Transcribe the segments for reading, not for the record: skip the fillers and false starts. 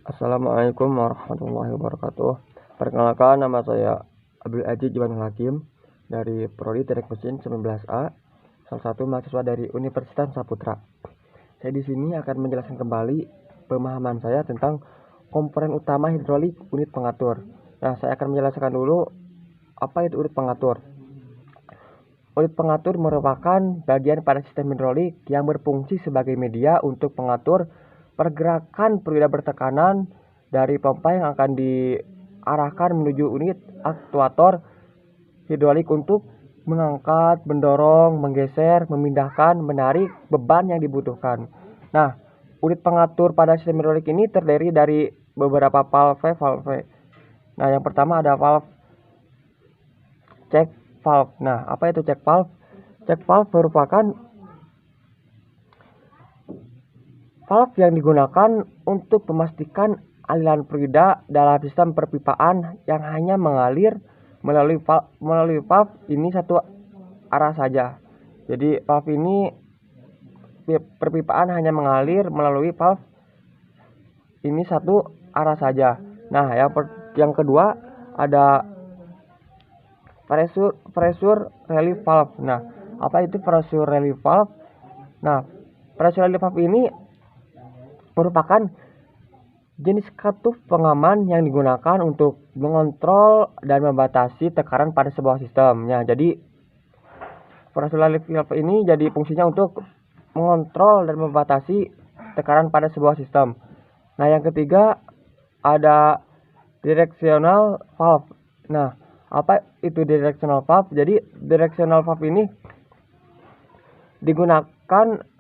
Assalamualaikum warahmatullahi wabarakatuh. Perkenalkan, nama saya Abdul Aziz Jiwanul Hakim dari Prodi Teknik Mesin 19A, salah satu mahasiswa dari Universitas Saputra. Saya di sini akan menjelaskan kembali pemahaman saya tentang komponen utama hidrolik unit pengatur. Nah, saya akan menjelaskan dulu apa itu unit pengatur. Unit pengatur merupakan bagian pada sistem hidrolik yang berfungsi sebagai media untuk mengatur pergerakan fluida bertekanan dari pompa yang akan diarahkan menuju unit aktuator hidrolik untuk mengangkat, mendorong, menggeser, memindahkan, menarik beban yang dibutuhkan. Nah, unit pengatur pada sistem hidrolik ini terdiri dari beberapa valve. Nah, yang pertama ada valve check valve. Nah, apa itu check valve? Check valve merupakan valve yang digunakan untuk memastikan aliran fluida dalam sistem perpipaan yang hanya mengalir melalui valve ini satu arah saja. Jadi valve ini perpipaan hanya mengalir melalui valve ini satu arah saja. Nah, yang kedua ada pressure relief valve. Nah, apa itu pressure relief valve? Nah, pressure relief valve ini merupakan jenis katup pengaman yang digunakan untuk mengontrol dan membatasi tekanan pada sebuah sistem. Ya, jadi pressure relief valve ini jadi fungsinya untuk mengontrol dan membatasi tekanan pada sebuah sistem. Nah, yang ketiga ada directional valve. Nah, apa itu directional valve? Jadi directional valve ini digunakan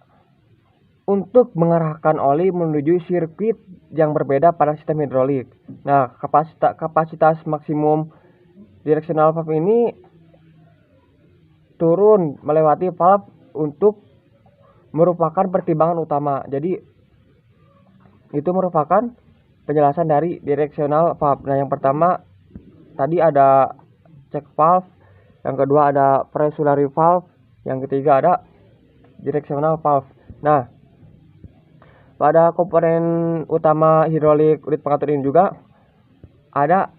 untuk mengarahkan oli menuju sirkuit yang berbeda pada sistem hidrolik. Nah, kapasitas maksimum directional valve ini turun melewati valve untuk merupakan pertimbangan utama. Jadi itu merupakan penjelasan dari directional valve. Nah, yang pertama tadi ada check valve, yang kedua ada pressure valve, yang ketiga ada directional valve. Nah, pada komponen utama hidrolik unit pengatur ini juga ada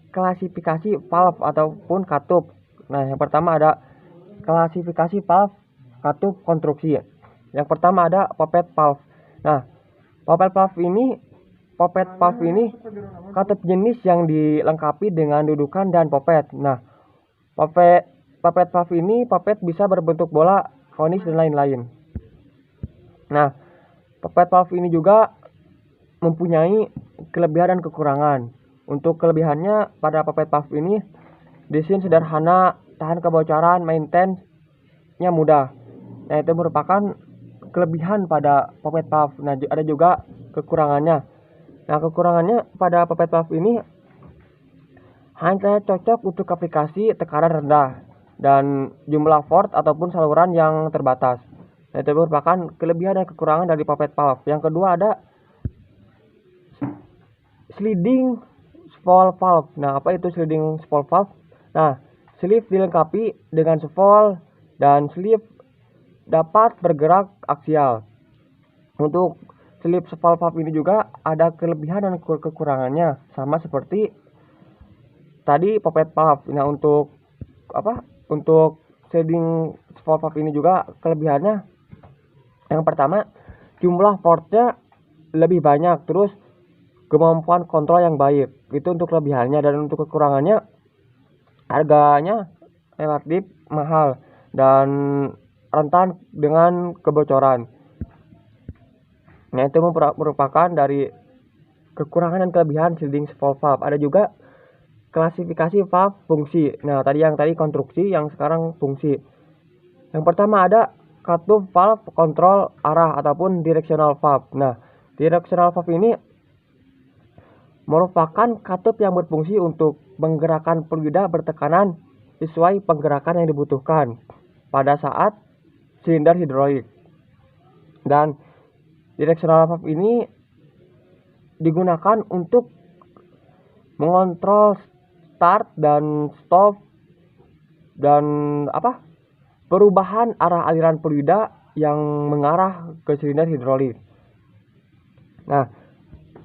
klasifikasi valve ataupun katup. Nah, yang pertama ada klasifikasi valve katup konstruksi. Yang pertama ada poppet valve. Nah, poppet valve ini katup jenis yang dilengkapi dengan dudukan dan poppet. Nah, poppet valve ini bisa berbentuk bola, konis dan lain-lain. Nah, poppet valve ini juga mempunyai kelebihan dan kekurangan. Untuk kelebihannya, pada poppet valve ini desain sederhana, tahan kebocoran, maintenance-nya mudah. Nah, itu merupakan kelebihan pada poppet valve. Nah, ada juga kekurangannya. Nah, kekurangannya pada poppet valve ini hanya cocok untuk aplikasi tekanan rendah dan jumlah port ataupun saluran yang terbatas. Nah, itu merupakan kelebihan dan kekurangan dari poppet valve. Yang kedua ada sliding spool valve. Nah, apa itu sliding spool valve? Nah, sleeve dilengkapi dengan spool dan sleeve dapat bergerak aksial. Untuk sleeve spool valve ini juga ada kelebihan dan kekurangannya, sama seperti tadi poppet valve. Nah, untuk sliding spool valve ini juga kelebihannya, yang pertama jumlah portnya lebih banyak, terus kemampuan kontrol yang baik. Itu untuk kelebihannya. Dan untuk kekurangannya, harganya relatif mahal dan rentan dengan kebocoran. Nah, itu merupakan dari kekurangan dan kelebihan sliding spool valve. Ada juga klasifikasi valve fungsi. Nah, yang tadi konstruksi, yang sekarang fungsi. Yang pertama ada katup valve kontrol arah ataupun directional valve. Nah, directional valve ini merupakan katup yang berfungsi untuk menggerakkan fluida bertekanan sesuai penggerakan yang dibutuhkan pada saat silinder hidrolik. Dan directional valve ini digunakan untuk mengontrol start dan stop dan perubahan arah aliran fluida yang mengarah ke silinder hidrolik. Nah,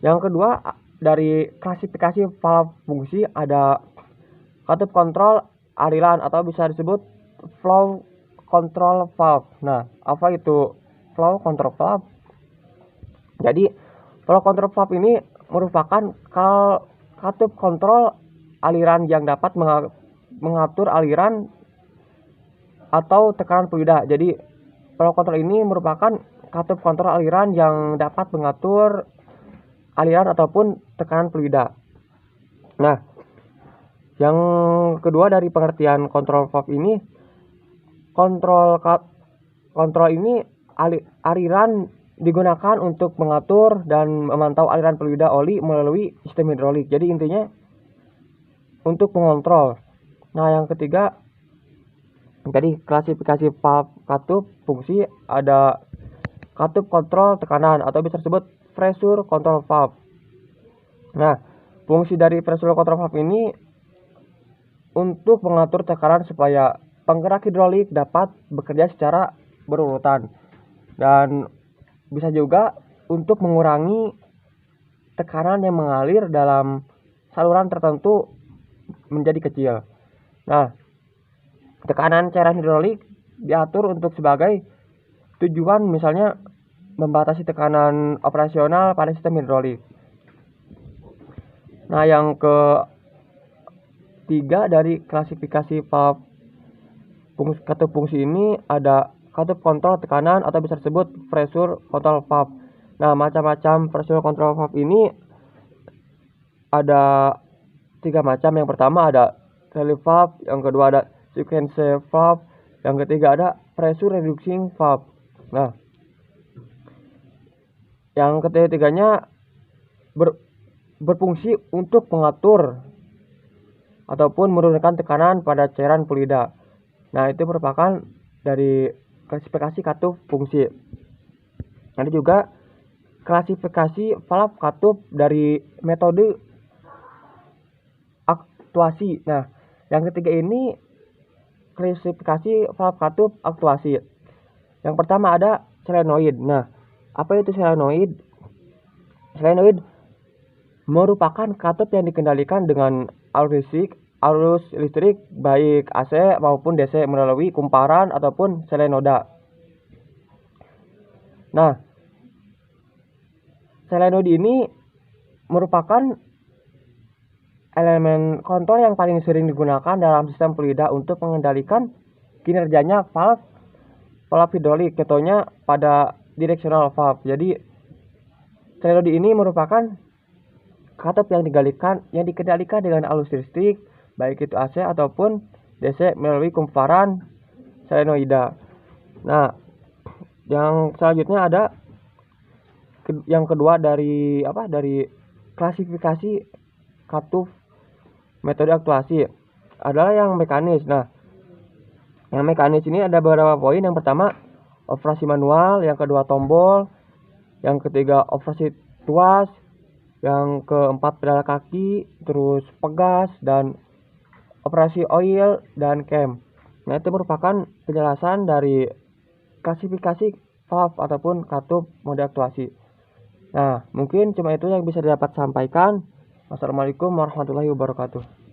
Yang kedua, dari klasifikasi valve fungsi ada katup kontrol aliran atau bisa disebut flow control valve. Nah, apa itu flow control valve? Jadi, flow control valve ini merupakan katup kontrol aliran yang dapat mengatur aliran atau tekanan fluida. Jadi, flow control ini merupakan katup kontrol aliran yang dapat mengatur aliran ataupun tekanan fluida. Nah, yang kedua dari pengertian kontrol valve ini, kontrol ini aliran digunakan untuk mengatur dan memantau aliran fluida oli melalui sistem hidrolik. Jadi intinya untuk mengontrol. Nah, yang ketiga, jadi klasifikasi valve katup fungsi ada katup kontrol tekanan atau bisa disebut pressure control valve. Nah, fungsi dari pressure control valve ini untuk mengatur tekanan supaya penggerak hidrolik dapat bekerja secara berurutan, dan bisa juga untuk mengurangi tekanan yang mengalir dalam saluran tertentu menjadi kecil. Nah, tekanan cairan hidrolik diatur untuk sebagai tujuan, misalnya membatasi tekanan operasional pada sistem hidrolik. Nah, yang ketiga dari klasifikasi valve katup fungsi ini ada katup kontrol tekanan atau bisa disebut pressure control valve. Nah, macam-macam pressure control valve ini ada 3 macam. Yang pertama ada relief valve, yang kedua ada sequence valve, yang ketiga ada pressure reducing valve. Nah, yang ketiganya berfungsi untuk mengatur ataupun menurunkan tekanan pada cairan fluida. Nah, itu merupakan dari klasifikasi katup fungsi. Ada juga klasifikasi valve katup dari metode aktuasi. Nah, yang ketiga ini klasifikasi valve katup aktuasi. Yang pertama ada solenoid. Nah, apa itu solenoid? Solenoid merupakan katup yang dikendalikan dengan arus listrik baik AC maupun DC melalui kumparan ataupun solenoida. Nah, solenoid ini merupakan elemen kontrol yang paling sering digunakan dalam sistem fluida untuk mengendalikan kinerjanya valve hidrolik, contohnya pada directional valve. Jadi, solenoid ini merupakan katup yang dikendalikan dengan arus listrik baik itu AC ataupun DC melalui kumparan solenoida. Nah, yang selanjutnya ada yang kedua dari klasifikasi katup metode aktuasi adalah yang mekanis. Nah, yang mekanis ini ada beberapa poin. Yang pertama operasi manual, yang kedua tombol, yang ketiga operasi tuas, yang keempat pedal kaki, terus pegas, dan operasi oil dan cam. Nah, itu merupakan penjelasan dari klasifikasi valve ataupun katup mode aktuasi. Nah, mungkin cuma itu yang bisa dapat sampaikan. Wassalamualaikum warahmatullahi wabarakatuh.